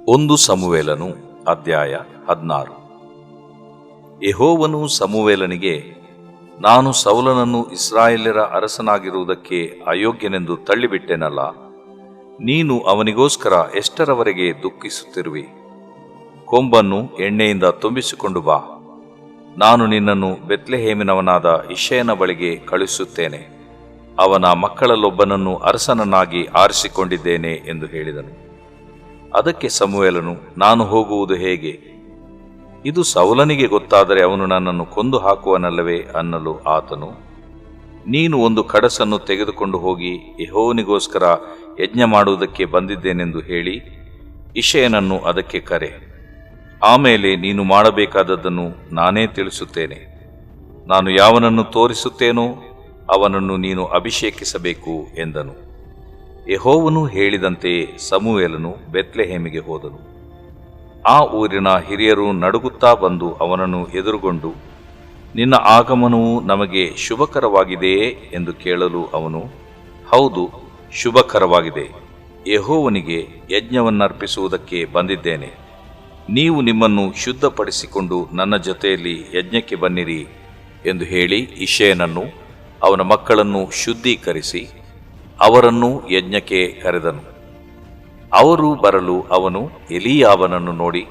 ಒಂದು ಸಮುವೇಲನು ಅಧ್ಯಾಯ 16. ಯೆಹೋವನು ಸಮುವೇಲನಿಗೆ, ನಾನು ಸೌಲನನ್ನು ಇಸ್ರಾಯೇಲ್ಯರ ಅರಸನಾಗಿರುವುದಕ್ಕೆ ಅಯೋಗ್ಯನೆಂದು ತಳ್ಳಿಬಿಟ್ಟೆನಲ್ಲ, ನೀನು ಅವನಿಗೋಸ್ಕರ ಎಷ್ಟರವರೆಗೆ ದುಃಖಿಸುತ್ತಿರುವಿ? ಕೊಂಬನ್ನು ಎಣ್ಣೆಯಿಂದ ತುಂಬಿಸಿಕೊಂಡು ಬಾ. ನಾನು ನಿನ್ನನ್ನು ಬೆತ್ಲೆಹೇಮಿನವನಾದ ಇಷಯನ ಬಳಿಗೆ ಕಳುಹಿಸುತ್ತೇನೆ. ಅವನ ಮಕ್ಕಳಲ್ಲೊಬ್ಬನನ್ನು ಅರಸನನ್ನಾಗಿ ಆರಿಸಿಕೊಂಡಿದ್ದೇನೆ ಎಂದು ಹೇಳಿದನು. ಅದಕ್ಕೆ ಸಮುವೇಲನು, ನಾನು ಹೋಗುವುದು ಹೇಗೆ? ಇದು ಸೌಲನಿಗೆ ಗೊತ್ತಾದರೆ ಅವನು ನನ್ನನ್ನು ಕೊಂದು ಹಾಕುವನಲ್ಲವೇ ಅನ್ನಲು ಆತನು, ನೀನು ಒಂದು ಕಡಸನ್ನು ತೆಗೆದುಕೊಂಡು ಹೋಗಿ ಯೆಹೋವನಿಗೋಸ್ಕರ ಯಜ್ಞ ಮಾಡುವುದಕ್ಕೆ ಬಂದಿದ್ದೇನೆಂದು ಹೇಳಿ ಇಷಯನನ್ನು ಅದಕ್ಕೆ ಕರೆ. ಆಮೇಲೆ ನೀನು ಮಾಡಬೇಕಾದದ್ದನ್ನು ನಾನೇ ತಿಳಿಸುತ್ತೇನೆ. ನಾನು ಯಾವನನ್ನು ತೋರಿಸುತ್ತೇನೋ ಅವನನ್ನು ನೀನು ಅಭಿಷೇಕಿಸಬೇಕು ಎಂದನು. ಯೆಹೋವನು ಹೇಳಿದಂತೆಯೇ ಸಮುವೇಲನು ಬೆತ್ಲೆಹೇಮಿಗೆ ಹೋದನು. ಆ ಊರಿನ ಹಿರಿಯರು ನಡುಗುತ್ತಾ ಬಂದು ಅವನನ್ನು ಎದುರುಗೊಂಡು, ನಿನ್ನ ಆಗಮನವು ನಮಗೆ ಶುಭಕರವಾಗಿದೆಯೇ ಎಂದು ಕೇಳಲು ಅವನು, ಹೌದು, ಶುಭಕರವಾಗಿದೆ. ಯೆಹೋವನಿಗೆ ಯಜ್ಞವನ್ನರ್ಪಿಸುವುದಕ್ಕೆ ಬಂದಿದ್ದೇನೆ. ನೀವು ನಿಮ್ಮನ್ನು ಶುದ್ಧಪಡಿಸಿಕೊಂಡು ನನ್ನ ಜೊತೆಯಲ್ಲಿ ಯಜ್ಞಕ್ಕೆ ಬನ್ನಿರಿ ಎಂದು ಹೇಳಿ ಇಷಯನನ್ನು ಅವನ ಮಕ್ಕಳನ್ನು ಶುದ್ಧೀಕರಿಸಿ ಅವರನ್ನು ಯಜ್ಞಕ್ಕೆ ಕರೆದನು. ಅವರು ಬರಲು ಅವನು ಎಲೀಯಾಬನನ್ನು ನೋಡಿ,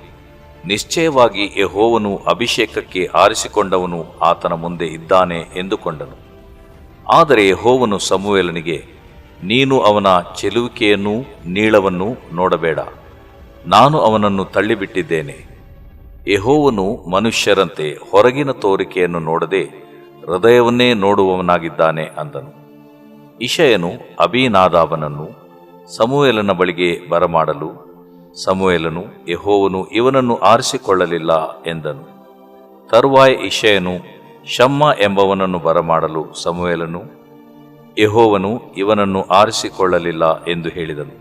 ನಿಶ್ಚಯವಾಗಿ ಯೆಹೋವನು ಅಭಿಷೇಕಕ್ಕೆ ಆರಿಸಿಕೊಂಡವನು ಆತನ ಮುಂದೆ ಇದ್ದಾನೆ ಎಂದುಕೊಂಡನು. ಆದರೆ ಯೆಹೋವನು ಸಮುವೇಲನಿಗೆ, ನೀನು ಅವನ ಚೆಲುವಿಕೆಯನ್ನೂ ನೀಳವನ್ನೂ ನೋಡಬೇಡ, ನಾನು ಅವನನ್ನು ತಳ್ಳಿಬಿಟ್ಟಿದ್ದೇನೆ. ಯೆಹೋವನು ಮನುಷ್ಯರಂತೆ ಹೊರಗಿನ ತೋರಿಕೆಯನ್ನು ನೋಡದೆ ಹೃದಯವನ್ನೇ ನೋಡುವವನಾಗಿದ್ದಾನೆ ಅಂದನು. ಇಷಯನು ಅಬೀನಾದಾಬನನ್ನು ಸಮುವೇಲನ ಬಳಿಗೆ ಬರಮಾಡಲು ಸಮುವೇಲನು, ಯೆಹೋವನು ಇವನನ್ನು ಆರಿಸಿಕೊಳ್ಳಲಿಲ್ಲ ಎಂದನು. ತರುವಾಯ ಇಷಯನು ಶಮ್ಮ ಎಂಬವನನ್ನು ಬರಮಾಡಲು ಸಮುವೇಲನು, ಯೆಹೋವನು ಇವನನ್ನು ಆರಿಸಿಕೊಳ್ಳಲಿಲ್ಲ ಎಂದು ಹೇಳಿದನು.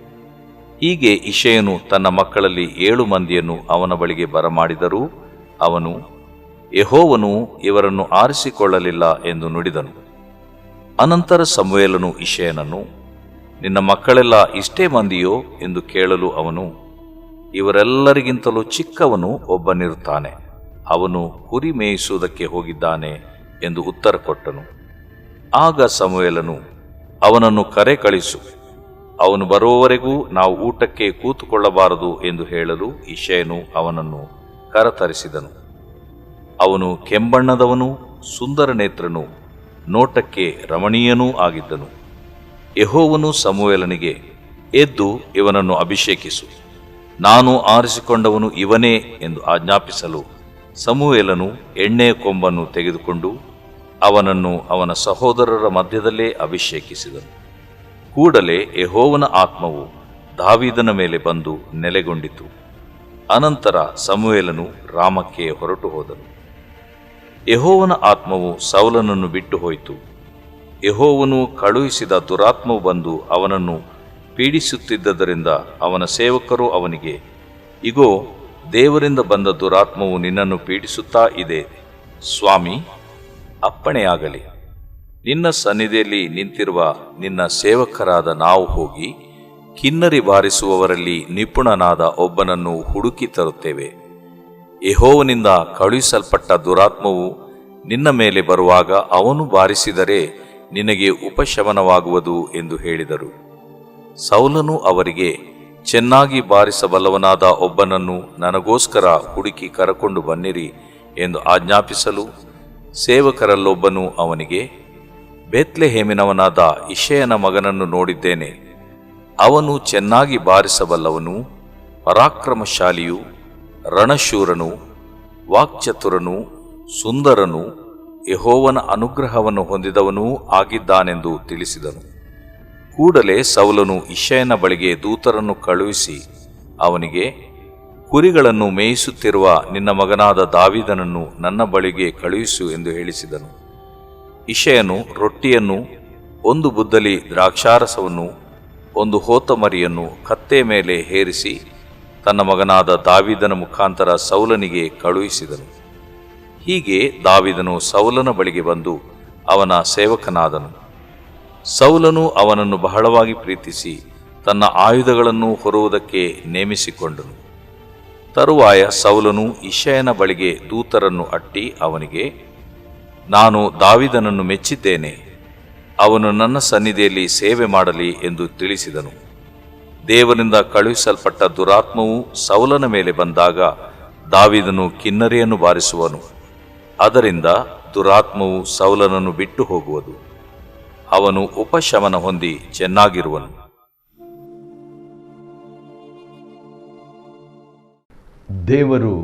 ಹೀಗೆ ಇಷಯನು ತನ್ನ ಮಕ್ಕಳಲ್ಲಿ 7 ಮಂದಿಯನ್ನು ಅವನ ಬಳಿಗೆ ಬರಮಾಡಿದರೂ ಅವನು, ಯೆಹೋವನು ಇವರನ್ನು ಆರಿಸಿಕೊಳ್ಳಲಿಲ್ಲ ಎಂದು ನುಡಿದನು. ಅನಂತರ ಸಮುವೇಲನು ಇಷಯನನ್ನು, ನಿನ್ನ ಮಕ್ಕಳೆಲ್ಲ ಇಷ್ಟೇ ಮಂದಿಯೋ ಎಂದು ಕೇಳಲು ಅವನು, ಇವರೆಲ್ಲರಿಗಿಂತಲೂ ಚಿಕ್ಕವನು ಒಬ್ಬನಿರುತ್ತಾನೆ, ಅವನು ಕುರಿ ಮೇಯಿಸುವುದಕ್ಕೆ ಹೋಗಿದ್ದಾನೆ ಎಂದು ಉತ್ತರ ಕೊಟ್ಟನು. ಆಗ ಸಮುವೇಲನು, ಅವನನ್ನು ಕರೆ ಕಳಿಸು, ಅವನು ಬರುವವರೆಗೂ ನಾವು ಊಟಕ್ಕೆ ಕೂತುಕೊಳ್ಳಬಾರದು ಎಂದು ಹೇಳಲು ಇಷಯನು ಅವನನ್ನು ಕರತರಿಸಿದನು. ಅವನು ಕೆಂಬಣ್ಣದವನೂ ಸುಂದರ ನೇತ್ರನೂ ನೋಟಕ್ಕೆ ರಮಣೀಯನೂ ಆಗಿದ್ದನು. ಯೆಹೋವನು ಸಮುವೇಲನಿಗೆ, ಎದ್ದು ಇವನನ್ನು ಅಭಿಷೇಕಿಸು, ನಾನು ಆರಿಸಿಕೊಂಡವನು ಇವನೇ ಎಂದು ಆಜ್ಞಾಪಿಸಲು ಸಮುವೇಲನು ಎಣ್ಣೆಯ ಕೊಂಬನ್ನು ತೆಗೆದುಕೊಂಡು ಅವನನ್ನು ಅವನ ಸಹೋದರರ ಮಧ್ಯದಲ್ಲೇ ಅಭಿಷೇಕಿಸಿದನು. ಕೂಡಲೇ ಯೆಹೋವನ ಆತ್ಮವು ದಾವೀದನ ಮೇಲೆ ಬಂದು ನೆಲೆಗೊಂಡಿತು. ಅನಂತರ ಸಮುವೇಲನು ರಾಮಕ್ಕೆ ಹೊರಟು ಹೋದನು. ಯೆಹೋವನ ಆತ್ಮವು ಸೌಲನನ್ನು ಬಿಟ್ಟು ಹೋಯಿತು. ಯೆಹೋವನು ಕಳುಹಿಸಿದ ದುರಾತ್ಮವು ಬಂದು ಅವನನ್ನು ಪೀಡಿಸುತ್ತಿದ್ದರಿಂದ ಅವನ ಸೇವಕರು ಅವನಿಗೆ, ಇಗೋ, ದೇವರಿಂದ ಬಂದ ದುರಾತ್ಮವು ನಿನ್ನನ್ನು ಪೀಡಿಸುತ್ತಾ ಇದೆ. ಸ್ವಾಮಿ, ಅಪ್ಪಣೆಯಾಗಲಿ, ನಿನ್ನ ಸನ್ನಿಧಿಯಲ್ಲಿ ನಿಂತಿರುವ ನಿನ್ನ ಸೇವಕರಾದ ನಾವು ಹೋಗಿ ಕಿನ್ನರಿ ಬಾರಿಸುವವರಲ್ಲಿ ನಿಪುಣನಾದ ಒಬ್ಬನನ್ನು ಹುಡುಕಿ ತರುತ್ತೇವೆ. ಯೆಹೋವನಿಂದ ಕಳುಹಿಸಲ್ಪಟ್ಟ ದುರಾತ್ಮವು ನಿನ್ನ ಮೇಲೆ ಬರುವಾಗ ಅವನು ಬಾರಿಸಿದರೆ ನಿನಗೆ ಉಪಶಮನವಾಗುವುದು ಎಂದು ಹೇಳಿದರು. ಸೌಲನು ಅವರಿಗೆ, ಚೆನ್ನಾಗಿ ಬಾರಿಸಬಲ್ಲವನಾದ ಒಬ್ಬನನ್ನು ನನಗೋಸ್ಕರ ಹುಡುಕಿ ಕರಕೊಂಡು ಬನ್ನಿರಿ ಎಂದು ಆಜ್ಞಾಪಿಸಲು ಸೇವಕರಲ್ಲೊಬ್ಬನು ಅವನಿಗೆ, ಬೆತ್ಲೆಹೇಮಿನವನಾದ ಇಷಯನ ಮಗನನ್ನು ನೋಡಿದ್ದೇನೆ. ಅವನು ಚೆನ್ನಾಗಿ ಬಾರಿಸಬಲ್ಲವನು, ಪರಾಕ್ರಮಶಾಲಿಯೂ ರಣಶೂರನು, ವಾಕ್ಚತುರನು, ಸುಂದರನು, ಯೆಹೋವನ ಅನುಗ್ರಹವನ್ನು ಹೊಂದಿದವನೂ ಆಗಿದ್ದಾನೆಂದು ತಿಳಿಸಿದನು. ಕೂಡಲೇ ಸೌಲನು ಇಷಯನ ಬಳಿಗೆ ದೂತರನ್ನು ಕಳುಹಿಸಿ ಅವನಿಗೆ, ಕುರಿಗಳನ್ನು ಮೇಯಿಸುತ್ತಿರುವ ನಿನ್ನ ಮಗನಾದ ದಾವೀದನನ್ನು ನನ್ನ ಬಳಿಗೆ ಕಳುಹಿಸು ಎಂದು ಹೇಳಿಸಿದನು. ಇಷಯನು ರೊಟ್ಟಿಯನ್ನು, 1 ಬುದ್ದಲಿ ದ್ರಾಕ್ಷಾರಸವನ್ನು, 1 ಹೋತಮರಿಯನ್ನು ಕತ್ತೆ ಮೇಲೆ ಹೇರಿಸಿ ತನ್ನ ಮಗನಾದ ದಾವೀದನ ಮುಖಾಂತರ ಸೌಲನಿಗೆ ಕಳುಹಿಸಿದನು. ಹೀಗೆ ದಾವೀದನು ಸೌಲನ ಬಳಿಗೆ ಬಂದು ಅವನ ಸೇವಕನಾದನು. ಸೌಲನು ಅವನನ್ನು ಬಹಳವಾಗಿ ಪ್ರೀತಿಸಿ ತನ್ನ ಆಯುಧಗಳನ್ನು ಹೊರುವುದಕ್ಕೆ ನೇಮಿಸಿಕೊಂಡನು. ತರುವಾಯ ಸೌಲನು ಇಷಯನ ಬಳಿಗೆ ದೂತರನ್ನು ಅಟ್ಟಿ ಅವನಿಗೆ, ನಾನು ದಾವೀದನನ್ನು ಮೆಚ್ಚಿದ್ದೇನೆ, ಅವನು ನನ್ನ ಸನ್ನಿಧಿಯಲ್ಲಿ ಸೇವೆ ಮಾಡಲಿ ಎಂದು ತಿಳಿಸಿದನು. ದೇವರಿಂದ ಕಳುಹಿಸಲ್ಪಟ್ಟ ದುರಾತ್ಮವು ಸೌಲನ ಮೇಲೆ ಬಂದಾಗ ದಾವೀದನು ಕಿನ್ನರಿಯನ್ನು ಬಾರಿಸುವನು. ಅದರಿಂದ ದುರಾತ್ಮವು ಸೌಲನನ್ನು ಬಿಟ್ಟು ಹೋಗುವುದು, ಅವನು ಉಪಶಮನ ಹೊಂದಿ ಚೆನ್ನಾಗಿರುವನು. ದೇವರು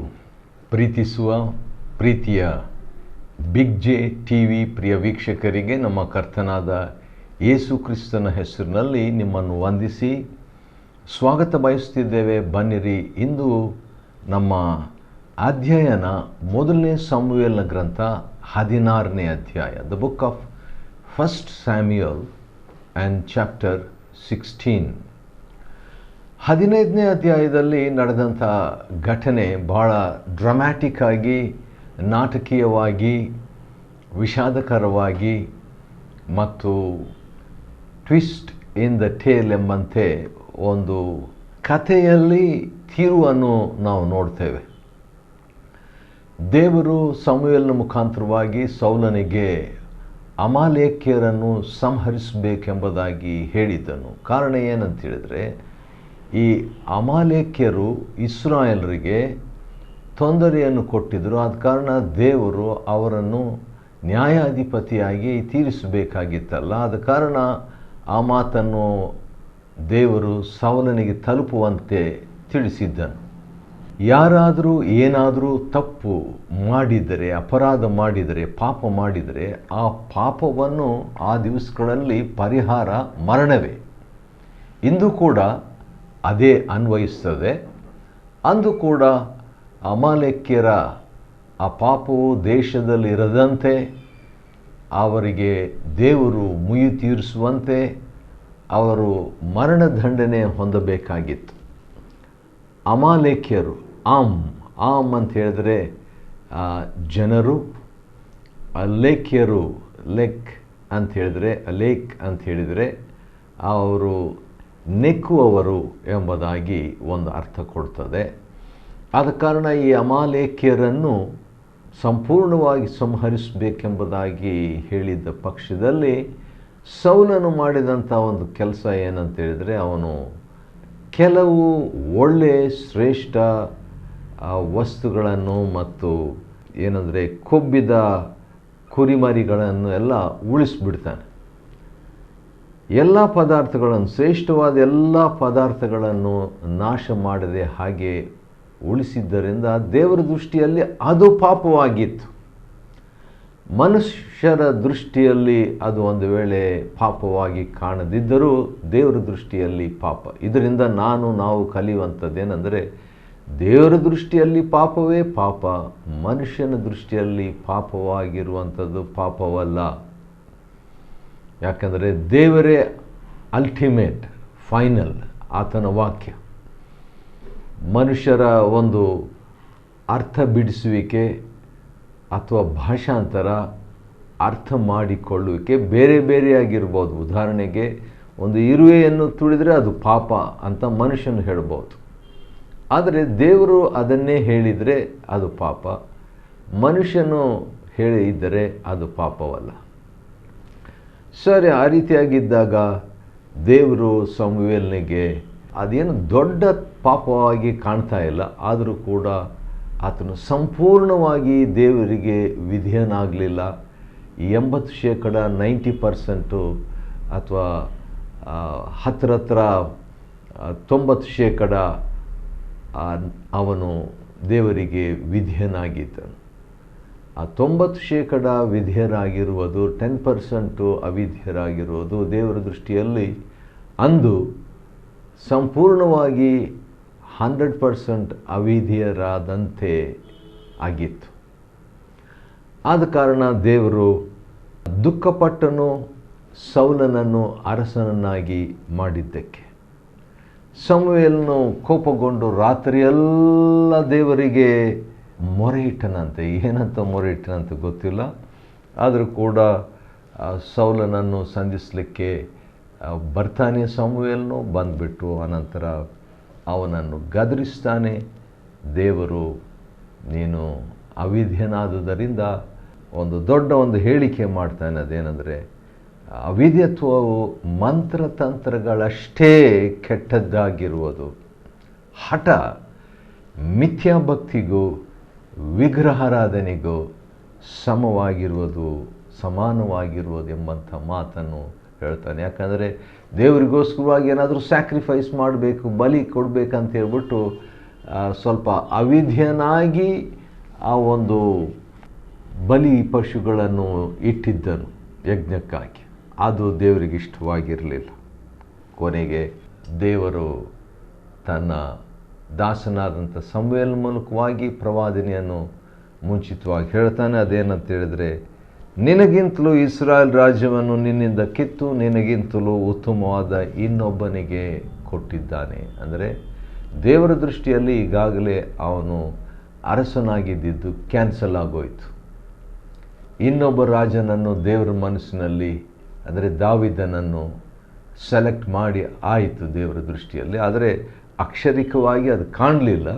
ಪ್ರೀತಿಸುವ ಪ್ರೀತಿಯ ಬಿಗ್ ಜೆ ಟಿವಿ ಪ್ರಿಯ ವೀಕ್ಷಕರಿಗೆ ನಮ್ಮ ಕರ್ತನಾದ ಯೇಸು ಕ್ರಿಸ್ತನ ಹೆಸರಿನಲ್ಲಿ ನಿಮ್ಮನ್ನು ವಂದಿಸಿ ಸ್ವಾಗತ ಬಯಸುತ್ತಿದ್ದೇವೆ. ಬನ್ನಿರಿ, ಇಂದು ನಮ್ಮ ಅಧ್ಯಯನ ಮೊದಲನೇ ಸಮುವೇಲನ ಗ್ರಂಥ 16ನೇ ಅಧ್ಯಾಯ, the book of first Samuel and chapter 16. 15ನೇ ಅಧ್ಯಾಯದಲ್ಲಿ ನಡೆದಂಥ ಘಟನೆ ಬಹಳ ಡ್ರಾಮ್ಯಾಟಿಕ್ ಆಗಿ, ನಾಟಕೀಯವಾಗಿ, ವಿಷಾದಕರವಾಗಿ ಮತ್ತು ಟ್ವಿಸ್ಟ್ ಇನ್ ದ ಟೇಲ್ ಎಂಬಂತೆ ಒಂದು ಕಥೆಯಲ್ಲಿ ತಿರುವನ್ನು ನಾವು ನೋಡ್ತೇವೆ. ದೇವರು ಸಮುವೇಲನ ಮುಖಾಂತರವಾಗಿ ಸೌಲನಿಗೆ ಅಮಾಲೇಕ್ಯರನ್ನು ಸಂಹರಿಸಬೇಕೆಂಬುದಾಗಿ ಹೇಳಿದ್ದನು. ಕಾರಣ ಏನಂತ ಹೇಳಿದರೆ, ಈ ಅಮಾಲೇಕ್ಯರು ಇಸ್ರಾಯೇಲರಿಗೆ ತೊಂದರೆಯನ್ನು ಕೊಟ್ಟಿದ್ದರು. ಆದ ಕಾರಣ ದೇವರು ಅವರನ್ನು ನ್ಯಾಯಾಧಿಪತಿಯಾಗಿ ತೀರಿಸಬೇಕಾಗಿತ್ತಲ್ಲ. ಆದ ಕಾರಣ ಆ ಮಾತನ್ನು ದೇವರು ಸೌಲನಿಗೆ ತಲುಪುವಂತೆ ತಿಳಿಸಿದ್ದನು. ಯಾರಾದರೂ ಏನಾದರೂ ತಪ್ಪು ಮಾಡಿದರೆ, ಅಪರಾಧ ಮಾಡಿದರೆ, ಪಾಪ ಮಾಡಿದರೆ ಆ ಪಾಪವನ್ನು ಆ ದಿವಸಗಳಲ್ಲಿ ಪರಿಹಾರ ಮರಣವೇ. ಇಂದು ಕೂಡ ಅದೇ ಅನ್ವಯಿಸ್ತದೆ. ಅಂದು ಕೂಡ ಅಮಾಲೇಕ್ಯರ ಆ ಪಾಪವು ದೇಶದಲ್ಲಿರದಂತೆ ಅವರಿಗೆ ದೇವರು ಮುಯ್ಯಿ ತೀರಿಸುವಂತೆ ಅವರು ಮರಣದಂಡನೆ ಹೊಂದಬೇಕಾಗಿತ್ತು. ಅಮಾಲೇಕ್ಯರು, ಆಮ್ ಅಂತ ಹೇಳಿದ್ರೆ ಜನರು, ಅಲೇಕ್ಯರು, ಲೆಕ್ ಅಂತ ಹೇಳಿದರೆ, ಅಲೇಕ್ ಅಂತ ಹೇಳಿದರೆ ಅವರು ನೆಕ್ಕುವವರು ಎಂಬುದಾಗಿ ಒಂದು ಅರ್ಥ ಕೊಡ್ತದೆ. ಆದ ಕಾರಣ ಈ ಅಮಾಲೇಕ್ಯರನ್ನು ಸಂಪೂರ್ಣವಾಗಿ ಸಂಹರಿಸಬೇಕೆಂಬುದಾಗಿ ಹೇಳಿದ್ದ ಪಕ್ಷದಲ್ಲಿ ಸೌಲನು ಮಾಡಿದಂಥ ಒಂದು ಕೆಲಸ ಏನಂತ ಹೇಳಿದರೆ, ಅವನು ಕೆಲವು ಒಳ್ಳೆಯ ಶ್ರೇಷ್ಠ ವಸ್ತುಗಳನ್ನು ಮತ್ತು ಏನಂದರೆ ಕೊಬ್ಬಿದ ಕುರಿಮರಿಗಳನ್ನು ಎಲ್ಲ ಉಳಿಸ್ಬಿಡ್ತಾನೆ. ಎಲ್ಲ ಪದಾರ್ಥಗಳನ್ನು, ಶ್ರೇಷ್ಠವಾದ ಎಲ್ಲ ಪದಾರ್ಥಗಳನ್ನು ನಾಶ ಮಾಡದೆ ಹಾಗೆ ಉಳಿಸಿದ್ದರಿಂದ ದೇವರ ದೃಷ್ಟಿಯಲ್ಲಿ ಅದು ಪಾಪವಾಗಿತ್ತು. ಮನುಷ್ಯರ ದೃಷ್ಟಿಯಲ್ಲಿ ಅದು ಒಂದು ವೇಳೆ ಪಾಪವಾಗಿ ಕಾಣದಿದ್ದರೂ ದೇವರ ದೃಷ್ಟಿಯಲ್ಲಿ ಪಾಪ. ಇದರಿಂದ ನಾವು ಕಲಿಯುವಂಥದ್ದೇನೆಂದರೆ, ದೇವರ ದೃಷ್ಟಿಯಲ್ಲಿ ಪಾಪವೇ ಪಾಪ, ಮನುಷ್ಯನ ದೃಷ್ಟಿಯಲ್ಲಿ ಪಾಪವಾಗಿರುವಂಥದ್ದು ಪಾಪವಲ್ಲ. ಯಾಕಂದರೆ ದೇವರೇ ಅಲ್ಟಿಮೇಟ್, ಫೈನಲ್. ಆತನ ವಾಕ್ಯ ಮನುಷ್ಯರ ಒಂದು ಅರ್ಥ ಬಿಡಿಸುವಿಕೆ ಅಥವಾ ಭಾಷಾಂತರ, ಅರ್ಥ ಮಾಡಿಕೊಳ್ಳುವಿಕೆ ಬೇರೆ ಬೇರೆಯಾಗಿರ್ಬೋದು. ಉದಾಹರಣೆಗೆ, ಒಂದು ಇರುವೆಯನ್ನು ತುಳಿದರೆ ಅದು ಪಾಪ ಅಂತ ಮನುಷ್ಯನು ಹೇಳ್ಬೋದು. ಆದರೆ ದೇವರು ಅದನ್ನೇ ಹೇಳಿದರೆ ಅದು ಪಾಪ, ಮನುಷ್ಯನು ಹೇಳಿದ್ದರೆ ಅದು ಪಾಪವಲ್ಲ. ಸರಿ, ಆ ರೀತಿಯಾಗಿದ್ದಾಗ ದೇವರು ಸಮುವೇಲನಿಗೆ ಅದೇನು ದೊಡ್ಡ ಪಾಪವಾಗಿ ಕಾಣ್ತಾ ಇಲ್ಲ, ಆದರೂ ಕೂಡ ಆತನು ಸಂಪೂರ್ಣವಾಗಿ ದೇವರಿಗೆ ವಿಧೇಯನಾಗಲಿಲ್ಲ. 80% 90% ಅಥವಾ ಹತ್ತಿರ 90% ಅವನು ದೇವರಿಗೆ ವಿಧೇಯನಾಗಿದ್ದನು. ಆ 90% ವಿಧೇಯರಾಗಿರುವುದು, 10% ಅವಿಧೇಯರಾಗಿರುವುದು ದೇವರ ದೃಷ್ಟಿಯಲ್ಲಿ ಅಂದು ಸಂಪೂರ್ಣವಾಗಿ 100% ಅವಿಧೇಯರಾದಂತೆ ಆಗಿತ್ತು. ಆದ ಕಾರಣ ದೇವರು ದುಃಖಪಟ್ಟನು ಸೌಲನನ್ನು ಅರಸನನ್ನಾಗಿ ಮಾಡಿದ್ದಕ್ಕೆ. ಸಮುವೇಲನು ಕೋಪಗೊಂಡು ರಾತ್ರಿಯೆಲ್ಲ ದೇವರಿಗೆ ಮೊರೆ ಇಟ್ಟನಂತೆ. ಏನಂತ ಮೊರೆ ಇಟ್ಟನಂತೆ ಗೊತ್ತಿಲ್ಲ. ಆದರೂ ಕೂಡ ಸೌಲನನ್ನು ಸಂಧಿಸಲಿಕ್ಕೆ ಬರ್ತಾನೆ ಸಮುವೇಲನು. ಬಂದುಬಿಟ್ಟು ಅನಂತರ ಅವನನ್ನು ಗದರಿಸ್ತಾನೆ. ದೇವರು ನೀನು ಅವಿಧೇಯನಾದುದರಿಂದ ಒಂದು ದೊಡ್ಡ ಹೇಳಿಕೆ ಮಾಡ್ತಾನೆ. ಅದೇನೆಂದರೆ, ಅವಿಧೇಯತ್ವವು ಮಂತ್ರತಂತ್ರಗಳಷ್ಟೇ ಕೆಟ್ಟದ್ದಾಗಿರುವುದು, ಹಠ ಮಿಥ್ಯಾಭಕ್ತಿಗೂ ವಿಗ್ರಹಾರಾಧನೆಗೂ ಸಮಾನವಾಗಿರುವುದು ಎಂಬಂಥ ಮಾತನ್ನು ಹೇಳ್ತಾನೆ. ಯಾಕಂದರೆ ದೇವರಿಗೋಸ್ಕರವಾಗಿ ಏನಾದರೂ ಸ್ಯಾಕ್ರಿಫೈಸ್ ಮಾಡಬೇಕು, ಬಲಿ ಕೊಡಬೇಕಂತ ಹೇಳ್ಬಿಟ್ಟು ಸ್ವಲ್ಪ ಅವಿಧೇಯನಾಗಿ ಆ ಒಂದು ಬಲಿ ಪಶುಗಳನ್ನು ಇಟ್ಟಿದ್ದನು ಯಜ್ಞಕ್ಕಾಗಿ. ಅದು ದೇವರಿಗೆ ಇಷ್ಟವಾಗಿರಲಿಲ್ಲ. ಕೊನೆಗೆ ದೇವರು ತನ್ನ ದಾಸನಾದಂಥ ಸಮುವೇಲನ ಮೂಲಕವಾಗಿ ಪ್ರವಾದನೆಯನ್ನು ಮುಂಚಿತವಾಗಿ ಹೇಳ್ತಾನೆ. ಅದೇನಂತ ಹೇಳಿದರೆ, ನಿನಗಿಂತಲೂ ಇಸ್ರಾಯೇಲ್ ರಾಜ್ಯವನ್ನು ನಿನ್ನಿಂದ ಕಿತ್ತು ನಿನಗಿಂತಲೂ ಉತ್ತಮವಾದ ಇನ್ನೊಬ್ಬನಿಗೆ ಕೊಟ್ಟಿದ್ದಾನೆ. ಅಂದರೆ ದೇವರ ದೃಷ್ಟಿಯಲ್ಲಿ ಈಗಾಗಲೇ ಅವನು ಅರಸನಾಗಿದ್ದಿದ್ದು ಕ್ಯಾನ್ಸಲ್ ಆಗೋಯಿತು. ಇನ್ನೊಬ್ಬ ರಾಜನನ್ನು ದೇವರ ಮನಸ್ಸಿನಲ್ಲಿ, ಅಂದರೆ ದಾವೀದನನ್ನು ಸೆಲೆಕ್ಟ್ ಮಾಡಿ ಆಯಿತು ದೇವರ ದೃಷ್ಟಿಯಲ್ಲಿ. ಆದರೆ ಅಕ್ಷರಿಕವಾಗಿ ಅದು ಕಾಣಲಿಲ್ಲ,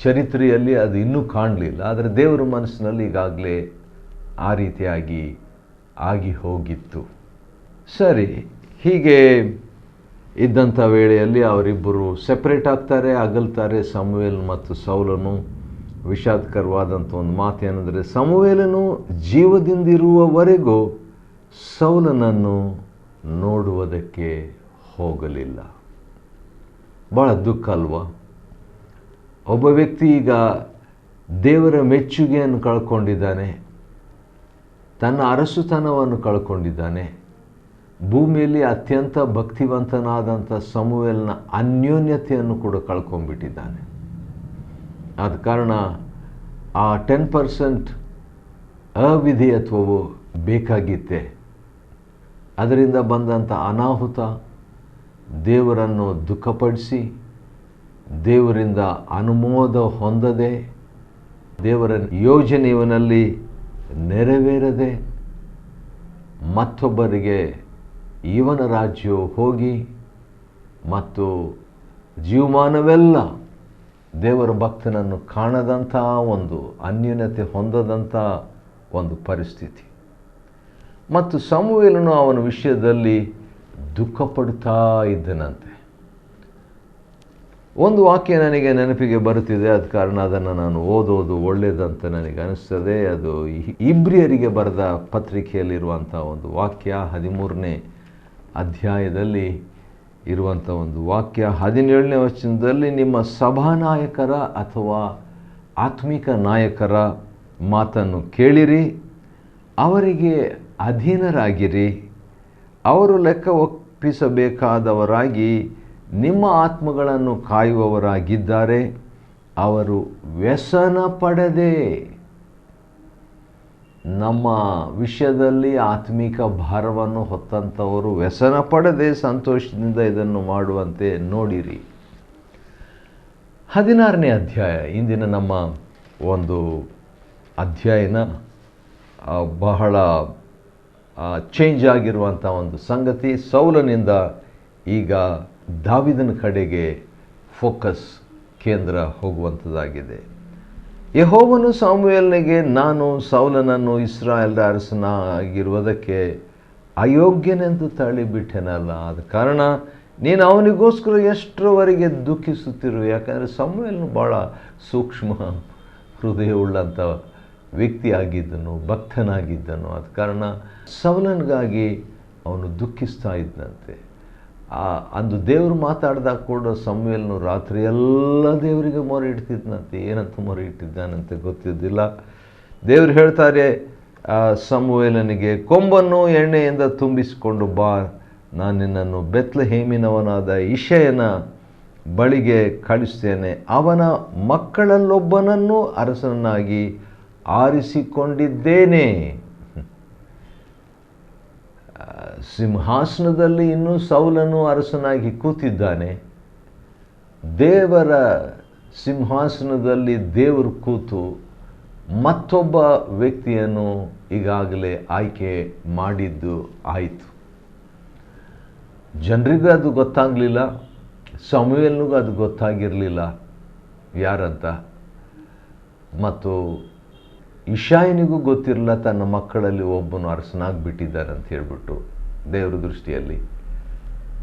ಚರಿತ್ರೆಯಲ್ಲಿ ಅದು ಇನ್ನೂ ಕಾಣಲಿಲ್ಲ. ಆದರೆ ದೇವರ ಮನಸ್ಸಿನಲ್ಲಿ ಈಗಾಗಲೇ ಆ ರೀತಿಯಾಗಿ ಆಗಿ ಹೋಗಿತ್ತು. ಸರಿ, ಹೀಗೆ ಇದ್ದಂಥ ವೇಳೆಯಲ್ಲಿ ಅವರಿಬ್ಬರು ಸೆಪ್ರೇಟ್ ಆಗ್ತಾರೆ, ಅಗಲ್ತಾರೆ, ಸಮುವೇಲ್ ಮತ್ತು ಸೌಲನು. ವಿಷಾದಕರವಾದಂಥ ಒಂದು ಮಾತು ಏನಂದರೆ, ಸಮುವೇಲನು ಜೀವದಿಂದಿರುವವರೆಗೂ ಸೌಲನನ್ನು ನೋಡುವುದಕ್ಕೆ ಹೋಗಲಿಲ್ಲ. ಭಾಳ ದುಃಖ ಅಲ್ವಾ? ಒಬ್ಬ ವ್ಯಕ್ತಿ ಈಗ ದೇವರ ಮೆಚ್ಚುಗೆಯನ್ನು ಕಳ್ಕೊಂಡಿದ್ದಾನೆ, ತನ್ನ ಅರಸುತನವನ್ನು ಕಳ್ಕೊಂಡಿದ್ದಾನೆ, ಭೂಮಿಯಲ್ಲಿ ಅತ್ಯಂತ ಭಕ್ತಿವಂತನಾದಂಥ ಸಮುವೇಲನ ಅನ್ಯೋನ್ಯತೆಯನ್ನು ಕೂಡ ಕಳ್ಕೊಂಡ್ಬಿಟ್ಟಿದ್ದಾನೆ. ಆದ ಕಾರಣ ಆ 10% ಅವಿಧೇಯತ್ವವು ಬೇಕಾಗಿತ್ತೆ. ಅದರಿಂದ ಬಂದಂಥ ಅನಾಹುತ ದೇವರನ್ನು ದುಃಖಪಡಿಸಿ, ದೇವರಿಂದ ಅನುಮೋದ ಹೊಂದದೆ, ದೇವರ ಯೋಜನೆಯವನಲ್ಲಿ ನೆರವೇರದೆ, ಮತ್ತೊಬ್ಬರಿಗೆ ಇವನ ರಾಜ್ಯವು ಹೋಗಿ ಮತ್ತು ಜೀವಮಾನವೆಲ್ಲ ದೇವರ ಭಕ್ತನನ್ನು ಕಾಣದಂಥ ಒಂದು ಅನ್ಯೂನ್ಯತೆ ಹೊಂದದಂಥ ಒಂದು ಪರಿಸ್ಥಿತಿ. ಮತ್ತು ಸಮುವೇಲನು ಅವನ ವಿಷಯದಲ್ಲಿ ದುಃಖಪಡ್ತಾ ಇದ್ದನಂತೆ. ಒಂದು ವಾಕ್ಯ ನನಗೆ ನೆನಪಿಗೆ ಬರುತ್ತಿದೆ, ಆದ ಕಾರಣ ಅದನ್ನು ನಾನು ಓದೋದು ಒಳ್ಳೆಯದಂತ ನನಗೆ ಅನಿಸ್ತದೆ. ಅದು ಇಬ್ರಿಯರಿಗೆ ಬರೆದ ಪತ್ರಿಕೆಯಲ್ಲಿರುವಂಥ ಒಂದು ವಾಕ್ಯ, 13ನೇ ಅಧ್ಯಾಯದಲ್ಲಿ ಇರುವಂಥ ಒಂದು ವಾಕ್ಯ. 17ನೇ ವಚನದಲ್ಲಿ, ನಿಮ್ಮ ಸಭಾನಾಯಕರ ಅಥವಾ ಆತ್ಮಿಕ ನಾಯಕರ ಮಾತನ್ನು ಕೇಳಿರಿ, ಅವರಿಗೆ ಅಧೀನರಾಗಿರಿ, ಅವರು ಲೆಕ್ಕ ಒಪ್ಪಿಸಬೇಕಾದವರಾಗಿ ನಿಮ್ಮ ಆತ್ಮಗಳನ್ನು ಕಾಯುವವರಾಗಿದ್ದಾರೆ, ಅವರು ವ್ಯಸನ ಪಡದೆ. ನಮ್ಮ ವಿಷಯದಲ್ಲಿ ಆತ್ಮಿಕ ಭಾರವನ್ನು ಹೊತ್ತಂಥವರು ವ್ಯಸನ ಪಡದೆ ಸಂತೋಷದಿಂದ ಇದನ್ನು ಮಾಡುವಂತೆ ನೋಡಿರಿ. 16ನೇ ಅಧ್ಯಾಯ, ಇಂದಿನ ನಮ್ಮ ಒಂದು ಅಧ್ಯಾಯನ ಬಹಳ ಚೇಂಜ್ ಆಗಿರುವಂಥ ಒಂದು ಸಂಗತಿ. ಸೌಲನಿಂದ ಈಗ ದಾವೀದನ ಕಡೆಗೆ ಫೋಕಸ್, ಕೇಂದ್ರ ಹೋಗುವಂಥದ್ದಾಗಿದೆ. ಯೆಹೋವನು ಸಮುವೇಲನಿಗೆ, ನಾನು ಸೌಲನನ್ನು ಇಸ್ರಾಯೇಲ್ರ ಅರಸನಾಗಿರುವುದಕ್ಕೆ ಅಯೋಗ್ಯನೆಂದು ತಳ್ಳಿಬಿಟ್ಟೆನಲ್ಲ, ಆದ ಕಾರಣ ನೀನು ಅವನಿಗೋಸ್ಕರ ಎಷ್ಟರವರೆಗೆ ದುಃಖಿಸುತ್ತಿರು. ಯಾಕಂದರೆ ಸಮುವೇಲನು ಭಾಳ ಸೂಕ್ಷ್ಮ ಹೃದಯವುಳ್ಳಂಥ ವ್ಯಕ್ತಿಯಾಗಿದ್ದನು, ಭಕ್ತನಾಗಿದ್ದನು. ಆದ ಕಾರಣ ಸೌಲನಿಗಾಗಿ ಅವನು ದುಃಖಿಸ್ತಾ ಇದ್ದಂತೆ. ಅಂದು ದೇವರು ಮಾತಾಡಿದಾಗ ಕೂಡ ಸಮುವೇಲನು ರಾತ್ರಿ ಎಲ್ಲ ದೇವರಿಗೆ ಮೊರೆ ಇಡ್ತಿದ್ದಂತೆ. ಏನಂತ ಮೊರೆ ಇಟ್ಟಿದ್ದಾನಂತೆ ಗೊತ್ತಿದ್ದಿಲ್ಲ. ದೇವರು ಹೇಳ್ತಾರೆ ಸಮುವೇಲನಿಗೆ, ಕೊಂಬನ್ನು ಎಣ್ಣೆಯಿಂದ ತುಂಬಿಸಿಕೊಂಡು ಬಾ, ನಾನು ನಿನ್ನನ್ನು ಬೆತ್ಲೆಹೇಮಿನವನಾದ ಇಷಯನ ಬಳಿಗೆ ಕಳಿಸ್ತೇನೆ, ಅವನ ಮಕ್ಕಳಲ್ಲೊಬ್ಬನನ್ನು ಅರಸನಾಗಿ ಆರಿಸಿಕೊಂಡಿದ್ದೇನೆ. ಸಿಂಹಾಸನದಲ್ಲಿ ಇನ್ನೂ ಸೌಲನು ಅರಸನಾಗಿ ಕೂತಿದ್ದಾನೆ. ದೇವರ ಸಿಂಹಾಸನದಲ್ಲಿ ದೇವರು ಕೂತು ಮತ್ತೊಬ್ಬ ವ್ಯಕ್ತಿಯನ್ನು ಈಗಾಗಲೇ ಆಯ್ಕೆ ಮಾಡಿದ್ದು ಆಯಿತು. ಜನರಿಗೂ ಅದು ಗೊತ್ತಾಗಲಿಲ್ಲ, ಸಮುವೇಲನಿಗೂ ಅದು ಗೊತ್ತಾಗಿರಲಿಲ್ಲ ಯಾರಂತ. ಮತ್ತು ಇಷಾಯನಿಗೂ ಗೊತ್ತಿರಲ್ಲ ತನ್ನ ಮಕ್ಕಳಲ್ಲಿ ಒಬ್ಬನು ಅರಸನಾಗಿಬಿಟ್ಟಿದ್ದಾರೆ ಅಂತ ಹೇಳ್ಬಿಟ್ಟು ದೇವರ ದೃಷ್ಟಿಯಲ್ಲಿ.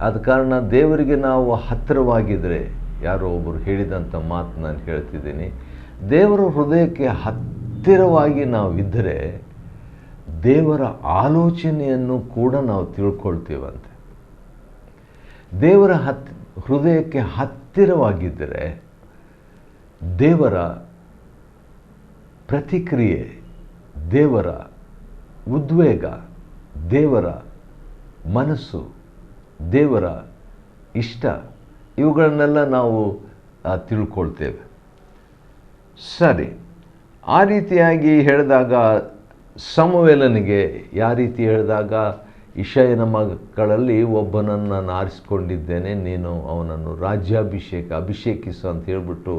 ಆದ ಕಾರಣ ದೇವರಿಗೆ ನಾವು ಹತ್ತಿರವಾಗಿದ್ದರೆ, ಯಾರೋ ಒಬ್ಬರು ಹೇಳಿದಂಥ ಮಾತು ನಾನು ಹೇಳ್ತಿದ್ದೀನಿ, ದೇವರ ಹೃದಯಕ್ಕೆ ಹತ್ತಿರವಾಗಿ ನಾವು ಇದ್ದರೆ ದೇವರ ಆಲೋಚನೆಯನ್ನು ಕೂಡ ನಾವು ತಿಳ್ಕೊಳ್ತೀವಂತೆ. ದೇವರ ಹೃದಯಕ್ಕೆ ಹತ್ತಿರವಾಗಿದ್ದರೆ ದೇವರ ಪ್ರತಿಕ್ರಿಯೆ, ದೇವರ ಉದ್ವೇಗ, ದೇವರ ಮನಸ್ಸು, ದೇವರ ಇಷ್ಟ, ಇವುಗಳನ್ನೆಲ್ಲ ನಾವು ತಿಳ್ಕೊಳ್ತೇವೆ. ಸರಿ, ಆ ರೀತಿಯಾಗಿ ಹೇಳಿದಾಗ ಸಮುವೇಲನಿಗೆ ಯಾವ ರೀತಿ ಹೇಳಿದಾಗ, ಇಷಯನ ಮಕ್ಕಳಲ್ಲಿ ಒಬ್ಬನನ್ನು ನಾನು ಆರಿಸಿಕೊಂಡಿದ್ದೇನೆ, ನೀನು ಅವನನ್ನು ಅಭಿಷೇಕಿಸು ಅಂತ ಹೇಳ್ಬಿಟ್ಟು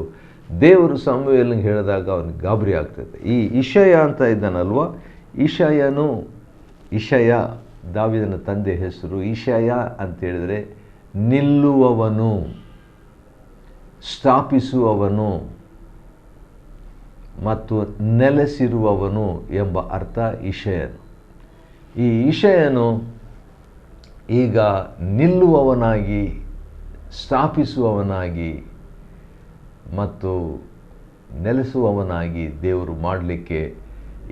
ದೇವರು ಸಮುವೇಲನಿಗೆ ಹೇಳಿದಾಗ ಅವನಿಗೆ ಗಾಬರಿ ಆಗ್ತದೆ. ಈ ಇಷಯ ಅಂತ ಇದ್ದಾನಲ್ವ, ಇಷಯ ದಾವೀದನ ತಂದೆ ಹೆಸರು. ಇಷಯ ಅಂತೇಳಿದರೆ ನಿಲ್ಲುವವನು, ಸ್ಥಾಪಿಸುವವನು ಮತ್ತು ನೆಲೆಸಿರುವವನು ಎಂಬ ಅರ್ಥ ಇಷಯನು. ಈ ಇಷಯನು ಈಗ ನಿಲ್ಲುವವನಾಗಿ, ಸ್ಥಾಪಿಸುವವನಾಗಿ ಮತ್ತು ನೆಲೆಸುವವನಾಗಿ ದೇವರು ಮಾಡಲಿಕ್ಕೆ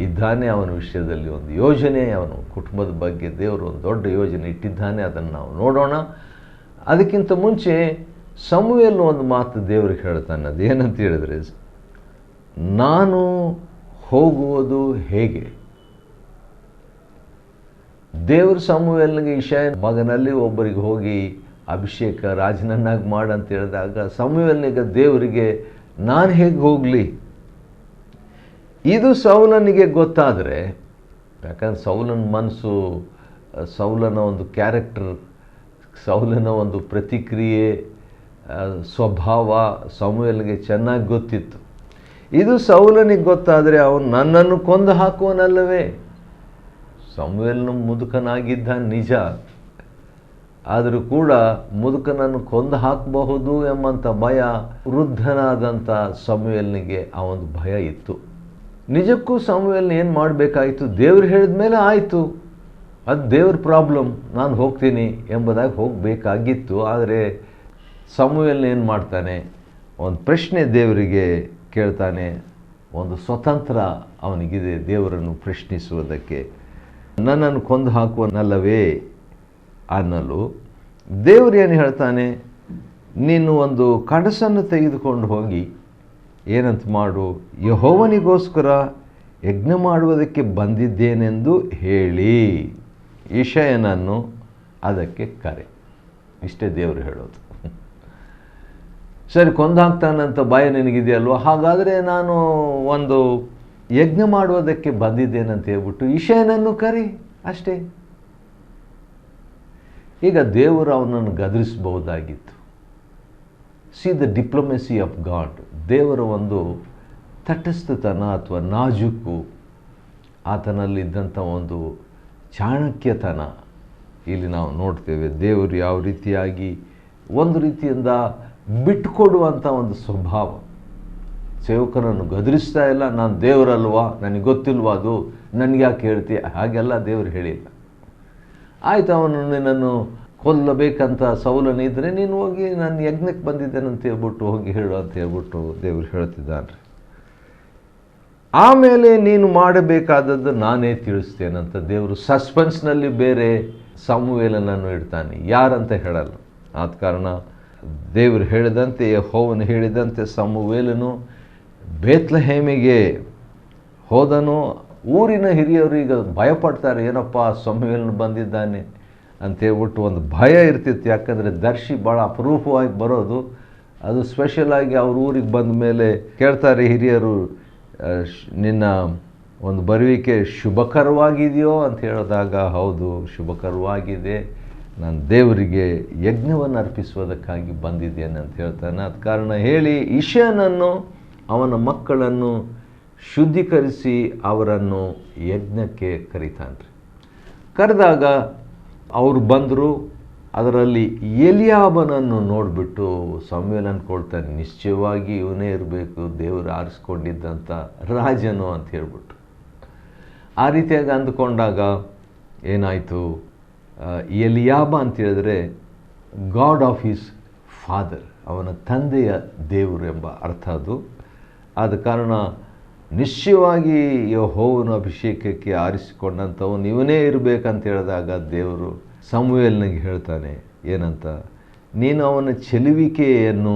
ಇದ್ದಾನೆ. ಅವನ ವಿಷಯದಲ್ಲಿ ಒಂದು ಯೋಜನೆ, ಅವನ ಕುಟುಂಬದ ಬಗ್ಗೆ ದೇವರು ಒಂದು ದೊಡ್ಡ ಯೋಜನೆ ಇಟ್ಟಿದ್ದಾನೆ. ಅದನ್ನು ನಾವು ನೋಡೋಣ. ಅದಕ್ಕಿಂತ ಮುಂಚೆ ಸಮುವೇಲನ ಒಂದು ಮಾತು ದೇವರಿಗೆ ಹೇಳ್ತಾನೆ. ಅದೇನಂತ ಹೇಳಿದರೆ, ನಾನು ಹೋಗುವುದು ಹೇಗೆ? ದೇವರು ಸಮುವೇಲನಿಗೆ ಇಷಯನ ಮಗನಲ್ಲಿ ಒಬ್ಬರಿಗೆ ಹೋಗಿ ಅಭಿಷೇಕ ರಾಜನನ್ನಾಗಿ ಮಾಡಂತ ಹೇಳಿದಾಗ ಸಮುವೇಲನಿಗೆ ದೇವರಿಗೆ ನಾನು ಹೇಗೆ ಹೋಗಲಿ? ಇದು ಸೌಲನಿಗೆ ಗೊತ್ತಾದರೆ, ಯಾಕಂದ್ರೆ ಸೌಲನ ಮನಸ್ಸು, ಸೌಲನ ಒಂದು ಕ್ಯಾರೆಕ್ಟರ್, ಸೌಲನ ಒಂದು ಪ್ರತಿಕ್ರಿಯೆ, ಸ್ವಭಾವ ಸಮುವೇಲನಿಗೆ ಚೆನ್ನಾಗಿ ಗೊತ್ತಿತ್ತು. ಇದು ಸೌಲನಿಗೆ ಗೊತ್ತಾದರೆ ಅವನು ನನ್ನನ್ನು ಕೊಂದು ಹಾಕುವನಲ್ಲವೇ? ಸಮುವೇಲನು ಮುದುಕನಾಗಿದ್ದ ನಿಜ, ಆದರೂ ಕೂಡ ಮುದುಕನನ್ನು ಕೊಂದು ಹಾಕಬಹುದು ಎಂಬಂಥ ಭಯ ವೃದ್ಧನಾದಂಥ ಸಮುವೇಲನಿಗೆ ಆ ಒಂದು ಭಯ ಇತ್ತು. ನಿಜಕ್ಕೂ ಸಮುವೇಲನ ಏನು ಮಾಡಬೇಕಾಯಿತು? ದೇವರು ಹೇಳಿದ ಮೇಲೆ ಆಯಿತು, ಅದು ದೇವ್ರ ಪ್ರಾಬ್ಲಮ್, ನಾನು ಹೋಗ್ತೀನಿ ಎಂಬುದಾಗಿ ಹೋಗಬೇಕಾಗಿತ್ತು. ಆದರೆ ಸಮುವೇಲನ ಏನು ಮಾಡ್ತಾನೆ? ಒಂದು ಪ್ರಶ್ನೆ ದೇವರಿಗೆ ಕೇಳ್ತಾನೆ. ಒಂದು ಸ್ವತಂತ್ರ ಅವನಿಗಿದೆ ದೇವರನ್ನು ಪ್ರಶ್ನಿಸುವುದಕ್ಕೆ. ನನ್ನನ್ನು ಕೊಂದು ಹಾಕುವನಲ್ಲವೇ ಅನ್ನಲು ದೇವರು ಏನು ಹೇಳ್ತಾನೆ? ನೀನು ಒಂದು ಕಡಸನ್ನು ತೆಗೆದುಕೊಂಡು ಹೋಗಿ ಏನಂತ ಮಾಡು, ಯೆಹೋವನಿಗೋಸ್ಕರ ಯಜ್ಞ ಮಾಡುವುದಕ್ಕೆ ಬಂದಿದ್ದೇನೆಂದು ಹೇಳಿ ಇಷಯನನ್ನು ಅದಕ್ಕೆ ಕರೆ. ಇಷ್ಟೇ ದೇವರು ಹೇಳೋದು. ಸರಿ, ಕೊಂದು ಹಾಕ್ತಾನಂತ ಭಯ ನಿನಗಿದೆಯಲ್ವ, ಹಾಗಾದರೆ ನಾನು ಒಂದು ಯಜ್ಞ ಮಾಡುವುದಕ್ಕೆ ಬಂದಿದ್ದೇನಂತ ಹೇಳ್ಬಿಟ್ಟು ಇಷಯನನ್ನು ಕರಿ, ಅಷ್ಟೇ. ಈಗ ದೇವರು ಅವನನ್ನು ಗದರಿಸಬಹುದಾಗಿತ್ತು. See the diplomacy of God. ದೇವರ ಒಂದು ತಟಸ್ಥತನ ಅಥವಾ ನಾಜೂಕು, ಆತನಲ್ಲಿದ್ದಂಥ ಒಂದು ಚಾಣಕ್ಯತನ ಇಲ್ಲಿ ನಾವು ನೋಡ್ತೇವೆ. ದೇವರು ಯಾವ ರೀತಿಯಾಗಿ ಒಂದು ರೀತಿಯಿಂದ ಬಿಟ್ಟುಕೊಡುವಂಥ ಒಂದು ಸ್ವಭಾವ. ಸೇವಕನನ್ನು ಗದರಿಸ್ತಾ ಇಲ್ಲ, ನಾನು ದೇವರಲ್ವಾ, ನನಗೆ ಗೊತ್ತಿಲ್ವಾ ಅದು, ನನಗೆ ಯಾಕೆ ಹೇಳ್ತೀಯ, ಹಾಗೆಲ್ಲ ದೇವರು ಹೇಳಿಲ್ಲ. ಆಯಿತು, ಅವನು ನಿನ್ನನ್ನು ಕೊಲ್ಲಬೇಕಂತ ಸೌಲನಿದ್ದರೆ ನೀನು ಹೋಗಿ ನಾನು ಯಜ್ಞಕ್ಕೆ ಬಂದಿದ್ದೇನೆ ಅಂತ ಹೇಳ್ಬಿಟ್ಟು ಹೋಗಿ ಹೇಳು ಅಂತ ಹೇಳ್ಬಿಟ್ಟು ದೇವರು ಹೇಳ್ತಿದ್ದಾನೆ. ಆಮೇಲೆ ನೀನು ಮಾಡಬೇಕಾದದ್ದು ನಾನೇ ತಿಳಿಸ್ತೇನಂತ ದೇವರು ಸಸ್ಪೆನ್ಸ್ನಲ್ಲಿ ಬೇರೆ ಸಮುವೇಲನನ್ನು ಇಡ್ತಾನೆ, ಯಾರಂತ ಹೇಳಲ್ಲ. ಆದ ಕಾರಣ ದೇವರು ಹೇಳಿದಂತೆ, ಯೆಹೋವನು ಹೇಳಿದಂತೆ ಸಮುವೇಲನು ಬೇತ್ಲೆಹೇಮಿಗೆ ಹೋದನು. ಊರಿನ ಹಿರಿಯರು ಈಗ ಭಯಪಡ್ತಾರೆ, ಏನಪ್ಪ ಸಮುವೇಲನು ಬಂದಿದ್ದಾನೆ ಅಂತೇಳ್ಬಿಟ್ಟು ಒಂದು ಭಯ ಇರ್ತಿತ್ತು. ಯಾಕಂದರೆ ದರ್ಶಿ ಭಾಳ ಅಪರೂಪವಾಗಿ ಬರೋದು, ಅದು ಸ್ಪೆಷಲಾಗಿ ಅವ್ರ ಊರಿಗೆ ಬಂದ ಮೇಲೆ ಕೇಳ್ತಾರೆ ಹಿರಿಯರು, ನಿನ್ನ ಒಂದು ಬರುವಿಕೆ ಶುಭಕರವಾಗಿದೆಯೋ ಅಂತ ಹೇಳಿದಾಗ, ಹೌದು ಶುಭಕರವಾಗಿದೆ, ನಾನು ದೇವರಿಗೆ ಯಜ್ಞವನ್ನು ಅರ್ಪಿಸುವುದಕ್ಕಾಗಿ ಬಂದಿದ್ದೇನೆ ಅಂತ ಹೇಳ್ತಾನೆ. ಅದ ಕಾರಣ ಹೇಳಿ ಇಷಯನನ್ನು ಅವನ ಮಕ್ಕಳನ್ನು ಶುದ್ಧೀಕರಿಸಿ ಅವರನ್ನು ಯಜ್ಞಕ್ಕೆ ಕರೀತಾನ್ರಿ. ಕರೆದಾಗ ಅವರು ಬಂದರು. ಅದರಲ್ಲಿ ಎಲಿಯಾಬನನ್ನು ನೋಡಿಬಿಟ್ಟು ಸಮುವೇಲ್ ಅಂದ್ಕೊಳ್ತಾನೆ, ನಿಶ್ಚಯವಾಗಿ ಇವನೇ ಇರಬೇಕು ದೇವರು ಆರಿಸ್ಕೊಂಡಿದ್ದಂಥ ರಾಜನು ಅಂತ ಹೇಳ್ಬಿಟ್ಟು. ಆ ರೀತಿಯಾಗಿ ಅಂದುಕೊಂಡಾಗ ಏನಾಯಿತು, ಎಲಿಯಾಬ ಅಂತ ಹೇಳಿದ್ರೆ ಗಾಡ್ ಆಫ್ ಹಿಸ್ ಫಾದರ್, ಅವನ ತಂದೆಯ ದೇವರು ಎಂಬ ಅರ್ಥ ಅದು. ಆದ ಕಾರಣ ನಿಶ್ಚಯವಾಗಿ ಯೆಹೋವನ ಅಭಿಷೇಕಕ್ಕೆ ಆರಿಸಿಕೊಂಡಂಥವನು ಇವನೇ ಇರಬೇಕಂತ ಹೇಳಿದಾಗ ದೇವರು ಸಮುವೇಲನಿಗೆ ಹೇಳ್ತಾನೆ ಏನಂತ, ನೀನು ಅವನ ಚೆಲುವಿಕೆಯನ್ನು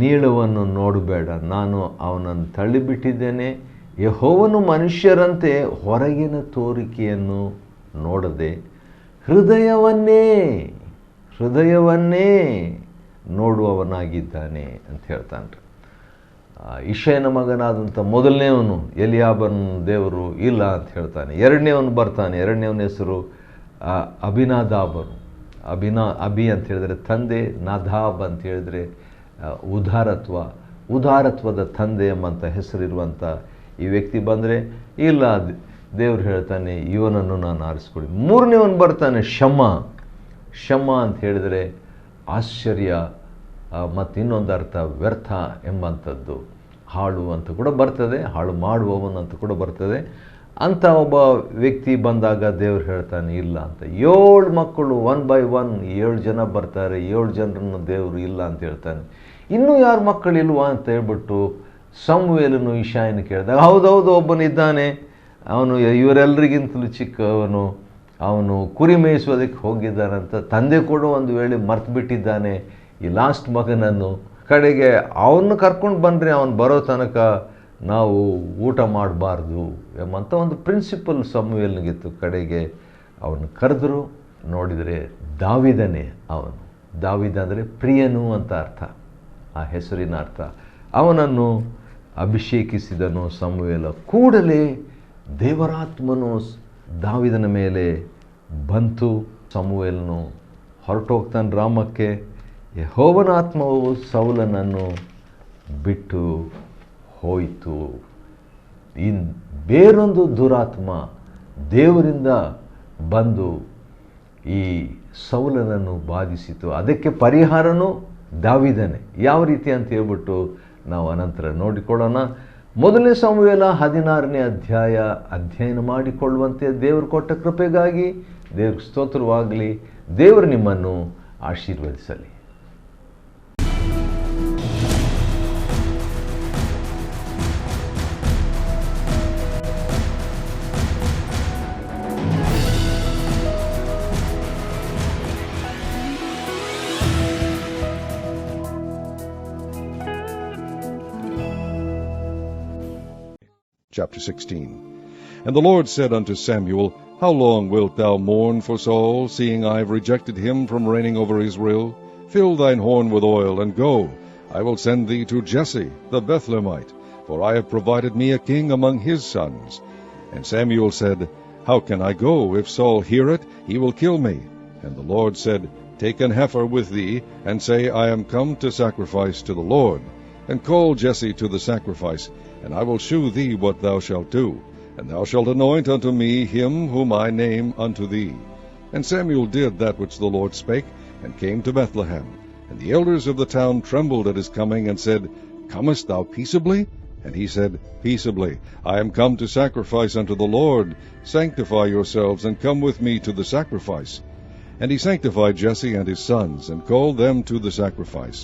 ನೀಳವನ್ನು ನೋಡಬೇಡ, ನಾನು ಅವನನ್ನು ತಳ್ಳಿಬಿಟ್ಟಿದ್ದೇನೆ. ಯೆಹೋವನು ಮನುಷ್ಯರಂತೆ ಹೊರಗಿನ ತೋರಿಕೆಯನ್ನು ನೋಡದೆ ಹೃದಯವನ್ನೇ ನೋಡುವವನಾಗಿದ್ದಾನೆ ಅಂತ ಹೇಳ್ತಾನೆ. ಇಷಯನ ಮಗನಾದಂಥ ಮೊದಲನೇವನು ಎಲಿಯಾಬನ ದೇವರು ಇಲ್ಲ ಅಂತ ಹೇಳ್ತಾನೆ. ಎರಡನೇವನು ಬರ್ತಾನೆ, ಎರಡನೇವನ ಹೆಸರು ಅಭಿನಾದಾಬನು. ಅಭಿ ಅಂತ ಹೇಳಿದ್ರೆ ತಂದೆ, ನಾದಾಬ್ ಅಂತ ಹೇಳಿದ್ರೆ ಉದಾರತ್ವದ ತಂದೆ ಎಂಬಂಥ ಹೆಸರಿರುವಂಥ ಈ ವ್ಯಕ್ತಿ ಬಂದರೆ ಇಲ್ಲ, ದೇವ್ರು ಹೇಳ್ತಾನೆ ಇವನನ್ನು ನಾನು ಆರಿಸ್ಕೊಡಿ. ಮೂರನೇವನು ಬರ್ತಾನೆ ಶಮ ಅಂತ ಹೇಳಿದರೆ ಆಶ್ಚರ್ಯ, ಮತ್ತು ಇನ್ನೊಂದು ಅರ್ಥ ವ್ಯರ್ಥ ಎಂಬಂಥದ್ದು, ಹಾಳು ಅಂತ ಕೂಡ ಬರ್ತದೆ, ಹಾಳು ಮಾಡುವವನು ಅಂತ ಕೂಡ ಬರ್ತದೆ. ಅಂಥ ಒಬ್ಬ ವ್ಯಕ್ತಿ ಬಂದಾಗ ದೇವ್ರು ಹೇಳ್ತಾನೆ ಇಲ್ಲ ಅಂತ. 7 ಮಕ್ಕಳು 1 by 1 7 ಜನ ಬರ್ತಾರೆ, 7 ಜನರನ್ನು ದೇವರು ಇಲ್ಲ ಅಂತ ಹೇಳ್ತಾನೆ. ಇನ್ನೂ ಯಾರು ಮಕ್ಕಳಿಲ್ವಾ ಅಂತ ಹೇಳ್ಬಿಟ್ಟು ಸಮುವೇಲನು ಇಷಯನ ಕೇಳಿದಾಗ ಹೌದೌದು ಒಬ್ಬನಿದ್ದಾನೆ, ಅವನು ಇವರೆಲ್ಲರಿಗಿಂತಲೂ ಚಿಕ್ಕವನು, ಅವನು ಕುರಿ ಮೇಯಿಸೋದಕ್ಕೆ ಹೋಗಿದ್ದಾನಂತ. ತಂದೆ ಕೂಡ ಒಂದು ವೇಳೆ ಮರ್ತು ಬಿಟ್ಟಿದ್ದಾನೆ ಈ ಲಾಸ್ಟ್ ಮಗನನ್ನು. ಕಡೆಗೆ ಅವನ್ನ ಕರ್ಕೊಂಡು ಬಂದರೆ ಅವನು ಬರೋ ತನಕ ನಾವು ಊಟ ಮಾಡಬಾರ್ದು ಎಂಬಂಥ ಒಂದು ಪ್ರಿನ್ಸಿಪಲ್ ಸಮುವೇಲನಿಗಿತ್ತು. ಕಡೆಗೆ ಅವನು ಕರೆದ್ರು, ನೋಡಿದರೆ ದಾವಿದನೇ ಅವನು. ದಾವಿದ ಅಂದರೆ ಪ್ರಿಯನು ಅಂತ ಅರ್ಥ, ಆ ಹೆಸರಿನ ಅರ್ಥ. ಅವನನ್ನು ಅಭಿಷೇಕಿಸಿದನು ಸಮುವೇಲ. ಕೂಡಲೇ ದೇವರಾತ್ಮನು ದಾವಿದನ ಮೇಲೆ ಬಂತು. ಸಮುವೇಲನು ಹೊರಟೋಗ್ತಾನೆ ರಾಮಕ್ಕೆ. ಯೆಹೋವನ ಆತ್ಮವು ಸೌಲನನ್ನು ಬಿಟ್ಟು ಹೋಯಿತು. ಬೇರೊಂದು ದುರಾತ್ಮ ದೇವರಿಂದ ಬಂದು ಈ ಸೌಲನನ್ನು ಬಾಧಿಸಿತು. ಅದಕ್ಕೆ ಪರಿಹಾರನೂ ದಾವಿದನೇ. ಯಾವ ರೀತಿ ಅಂತ ಹೇಳ್ಬಿಟ್ಟು ನಾವು ಅನಂತರ ನೋಡಿಕೊಳ್ಳೋಣ. 1 ಸಮುವೇಲ 16ನೇ ಅಧ್ಯಾಯ ಅಧ್ಯಯನ ಮಾಡಿಕೊಳ್ಳುವಂತೆ ದೇವರು ಕೊಟ್ಟ ಕೃಪೆಗಾಗಿ ದೇವ್ರಿಗೆ ಸ್ತೋತ್ರವಾಗಲಿ. ದೇವರು ನಿಮ್ಮನ್ನು ಆಶೀರ್ವದಿಸಲಿ. Chapter 16. And the Lord said unto Samuel, How long wilt thou mourn for Saul, seeing I have rejected him from reigning over Israel? Fill thine horn with oil, and go. I will send thee to Jesse the Bethlehemite, for I have provided me a king among his sons. And Samuel said, How can I go? If Saul hear it, he will kill me. And the Lord said, Take an heifer with thee, and say, I am come to sacrifice to the Lord. And call Jesse to the sacrifice, and I will shew thee what thou shalt do. And thou shalt anoint unto me him whom I name unto thee. And Samuel did that which the Lord spake, and came to Bethlehem. And the elders of the town trembled at his coming, and said, Comest thou peaceably? And he said, Peaceably. I am come to sacrifice unto the Lord. Sanctify yourselves, and come with me to the sacrifice. And he sanctified Jesse and his sons, and called them to the sacrifice.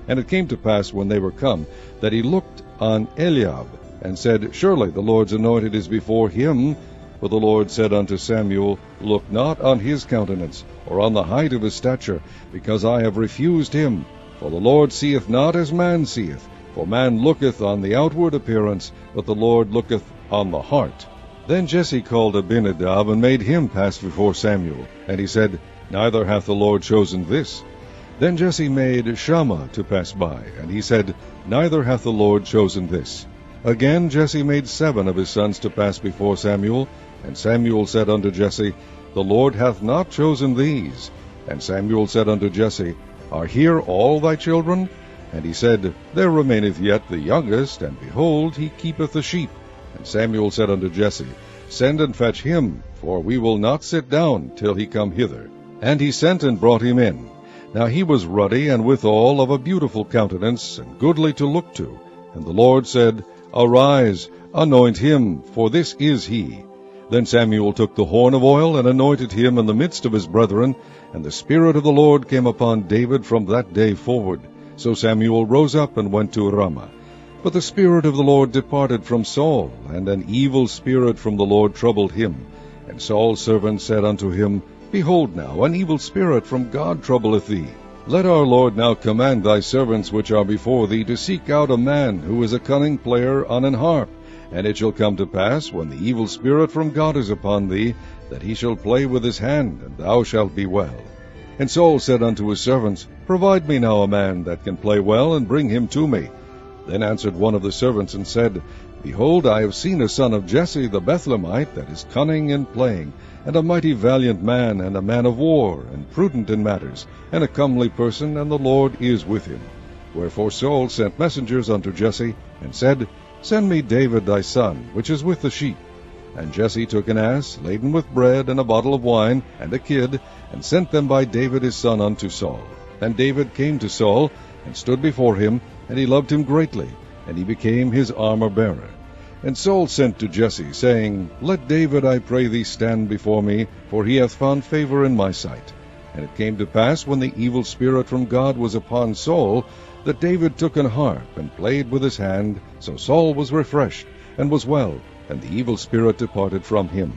And it came to pass, when they were come, that he looked on Eliab, and said, Surely the Lord's anointed is before him. But the Lord said unto Samuel, Look not on his countenance, or on the height of his stature, because I have refused him. For the Lord seeth not as man seeth. For man looketh on the outward appearance, but the Lord looketh on the heart. Then Jesse called Abinadab, and made him pass before Samuel. And he said, Neither hath the Lord chosen this. Then Jesse made Shammah to pass by, and he said, Neither hath the Lord chosen this. Again Jesse made 7 of his sons to pass before Samuel. And Samuel said unto Jesse, The Lord hath not chosen these. And Samuel said unto Jesse, Are here all thy children? And he said, There remaineth yet the youngest, and behold, he keepeth the sheep. And Samuel said unto Jesse, Send and fetch him, for we will not sit down till he come hither. And he sent and brought him in. Now he was ruddy, and withal of a beautiful countenance, and goodly to look to. And the Lord said, Arise, anoint him, for this is he. Then Samuel took the horn of oil, and anointed him in the midst of his brethren, and the Spirit of the Lord came upon David from that day forward. So Samuel rose up and went to Ramah. But the Spirit of the Lord departed from Saul, and an evil spirit from the Lord troubled him. And Saul's servant said unto him, Behold now, an evil spirit from God troubleth thee. Let our Lord now command thy servants which are before thee to seek out a man who is a cunning player on an harp. And it shall come to pass, when the evil spirit from God is upon thee, that he shall play with his hand, and thou shalt be well. And Saul said unto his servants, Provide me now a man that can play well, and bring him to me. Then answered one of the servants, and said, Behold, I have seen a son of Jesse the Bethlehemite, that is cunning in playing, and a mighty valiant man, and a man of war, and prudent in matters, and a comely person, and the Lord is with him. Wherefore Saul sent messengers unto Jesse, and said, Send me David thy son, which is with the sheep. And Jesse took an ass, laden with bread, and a bottle of wine, and a kid, and sent them by David his son unto Saul. And David came to Saul, and stood before him, and he loved him greatly, and he became his armor-bearer. And Saul sent to Jesse, saying, Let David, I pray thee, stand before me, for he hath found favor in my sight. And it came to pass, when the evil spirit from God was upon Saul, that David took an harp, and played with his hand. So Saul was refreshed, and was well, and the evil spirit departed from him.